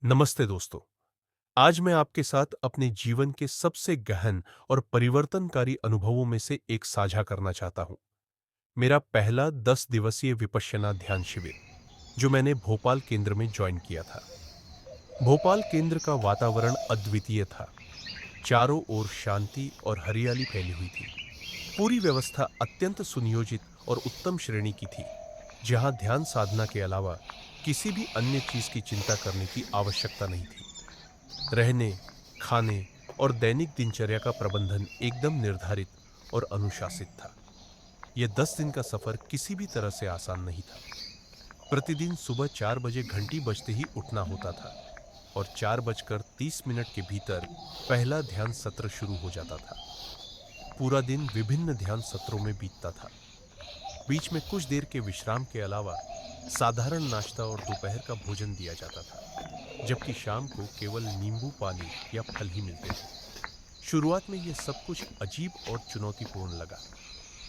नमस्ते दोस्तों। आज मैं आपके साथ अपने जीवन के सबसे गहन और परिवर्तनकारी अनुभवों में से एक साझा करना चाहता हूं। मेरा पहला 10 दिवसीय विपश्यना ध्यान शिविर जो मैंने भोपाल केंद्र में ज्वाइन किया था। भोपाल केंद्र का वातावरण अद्वितीय था। चारों ओर शांति और हरियाली फैली हुई थी। पूरी व्यवस्था अत्यंत सुनियोजित और उत्तम श्रेणी की थी, जहां ध्यान साधना के अलावा किसी भी अन्य चीज की चिंता करने की आवश्यकता नहीं थी। रहने, खाने और दैनिक दिनचर्या का प्रबंधन एकदम निर्धारित और अनुशासित था। यह 10 दिन का सफर किसी भी तरह से आसान नहीं था। प्रतिदिन सुबह 4 बजे घंटी बजते ही उठना होता था और 4:30 के भीतर पहला ध्यान सत्र शुरू हो जाता था। पूरा दिन विभिन्न ध्यान सत्रों में बीतता था। बीच में कुछ देर के विश्राम के अलावा साधारण नाश्ता और दोपहर का भोजन दिया जाता था, जबकि शाम को केवल नींबू पानी या फल ही मिलते थे। शुरुआत में यह सब कुछ अजीब और चुनौतीपूर्ण लगा,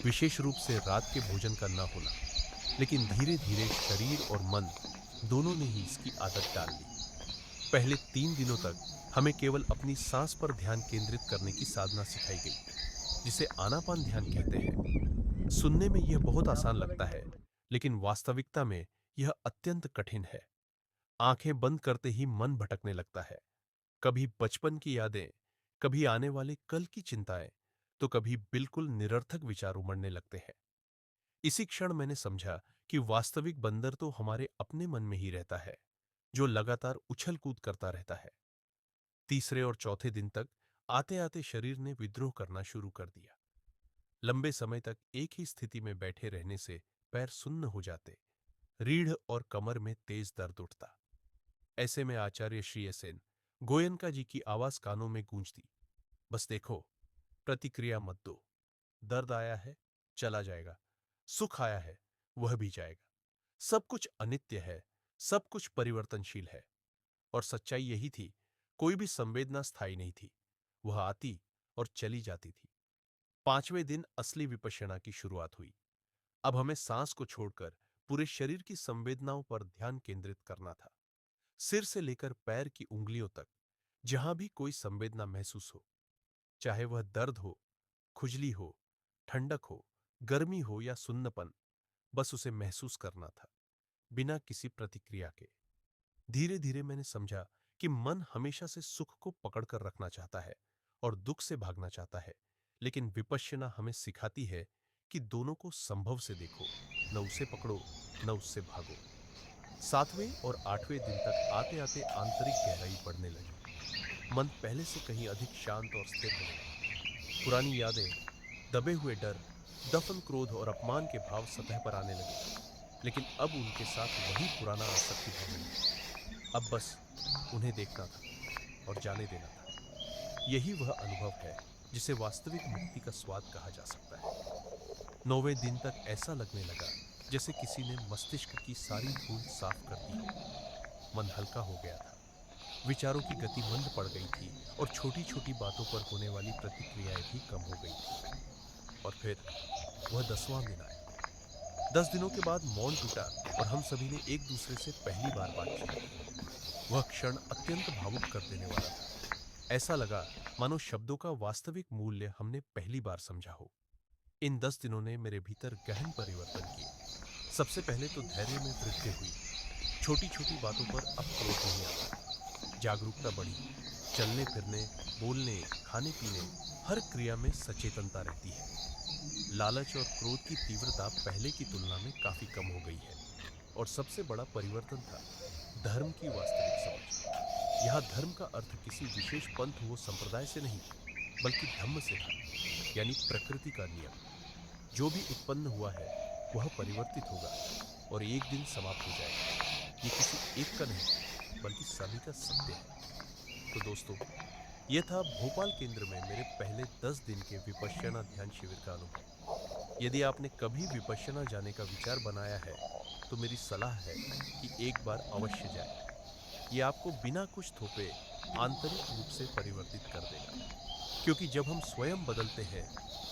विशेष रूप से रात के भोजन का न होना। लेकिन धीरे धीरे शरीर और मन दोनों ने ही इसकी आदत डाल ली। पहले 3 दिनों तक हमें केवल अपनी सांस पर ध्यान केंद्रित करने की साधना सिखाई गई, जिसे आनापान ध्यान कहते हैं। सुनने में यह बहुत आसान लगता है, लेकिन वास्तविकता में यह अत्यंत कठिन है। आंखें बंद करते ही मन भटकने लगता है। कभी बचपन की यादें, कभी आने वाले कल की चिंताएं, तो कभी बिल्कुल निरर्थक विचार उमड़ने लगते हैं। इसी क्षण मैंने समझा कि वास्तविक बंदर तो हमारे अपने मन में ही रहता है, जो लगातार उछल कूद करता रहता है। तीसरे और चौथे दिन तक आते आते शरीर ने विद्रोह करना शुरू कर दिया। लंबे समय तक एक ही स्थिति में बैठे रहने से पैर सुन्न हो जाते, रीढ़ और कमर में तेज दर्द उठता। ऐसे में आचार्य श्री एस.एन. गोयनका जी की आवाज कानों में गूंजती, बस देखो, प्रतिक्रिया मत दो। दर्द आया है, चला जाएगा। सुख आया है, वह भी जाएगा। सब कुछ अनित्य है, सब कुछ परिवर्तनशील है। और सच्चाई यही थी, कोई भी संवेदना स्थायी नहीं थी। वह आती और चली जाती थी। 5वें दिन असली विपश्यना की शुरुआत हुई। अब हमें सांस को छोड़कर पूरे शरीर की संवेदनाओं पर ध्यान केंद्रित करना था। सिर से लेकर पैर की उंगलियों तक, जहां भी कोई संवेदना महसूस हो, चाहे वह दर्द हो, खुजली हो, ठंडक हो, गर्मी हो या सुन्नपन, बस उसे महसूस करना था, बिना किसी प्रतिक्रिया के। धीरे धीरे मैंने समझा कि मन हमेशा से सुख को पकड़कर रखना चाहता है और दुख से भागना चाहता है, लेकिन विपश्यना हमें सिखाती है कि दोनों को संभव से देखो, न उसे पकड़ो, न उससे भागो। 7वें और 8वें दिन तक आते आते आंतरिक गहराई बढ़ने लगी। मन पहले से कहीं अधिक शांत और स्थिर होने लगा। पुरानी यादें, दबे हुए डर, दफन क्रोध और अपमान के भाव सतह पर आने लगे, लेकिन अब उनके साथ वही पुराना आसक्ति भाव नहीं था। अब बस उन्हें देखना था और जाने देना था। यही वह अनुभव है जिसे वास्तविक मुक्ति का स्वाद कहा जा सकता है। 9वें दिन तक ऐसा लगने लगा जैसे किसी ने मस्तिष्क की सारी धूल साफ कर दी हो। मन हल्का हो गया था, विचारों की गति मंद पड़ गई थी और छोटी छोटी बातों पर होने वाली प्रतिक्रियाएं भी कम हो गई थी। और फिर वह 10वां दिन आया। 10 दिनों के बाद मौन टूटा और हम सभी ने एक दूसरे से पहली बार बातचीत की। वह क्षण अत्यंत भावुक कर देने वाला था। ऐसा लगा मानो शब्दों का वास्तविक मूल्य हमने पहली बार समझा हो। इन 10 दिनों ने मेरे भीतर गहन परिवर्तन किए। सबसे पहले तो धैर्य में वृद्धि हुई। छोटी छोटी बातों पर अब क्रोध नहीं आता। जागरूकता बढ़ी। चलने फिरने, बोलने, खाने पीने, हर क्रिया में सचेतनता रहती है। लालच और क्रोध की तीव्रता पहले की तुलना में काफी कम हो गई है। और सबसे बड़ा परिवर्तन था धर्म की वास्तविक समझ। यहाँ धर्म का अर्थ किसी विशेष पंथ व संप्रदाय से नहीं, बल्कि धम्म से था, यानी प्रकृति का नियम। जो भी उत्पन्न हुआ है वह परिवर्तित होगा और एक दिन समाप्त हो जाएगा। ये किसी एक का नहीं, बल्कि सभी का सत्य है। तो दोस्तों, यह था भोपाल केंद्र में मेरे पहले 10 दिन के विपश्यना ध्यान शिविर का अनुभव। यदि आपने कभी विपश्यना जाने का विचार बनाया है, तो मेरी सलाह है कि एक बार अवश्य जाएं। यह आपको बिना कुछ थोपे आंतरिक रूप से परिवर्तित कर देगा। क्योंकि जब हम स्वयं बदलते हैं,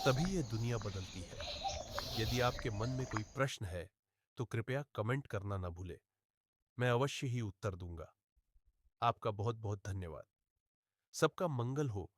तभी यह दुनिया बदलती है। यदि आपके मन में कोई प्रश्न है, तो कृपया कमेंट करना न भूलें। मैं अवश्य ही उत्तर दूंगा। आपका बहुत बहुत धन्यवाद। सबका मंगल हो।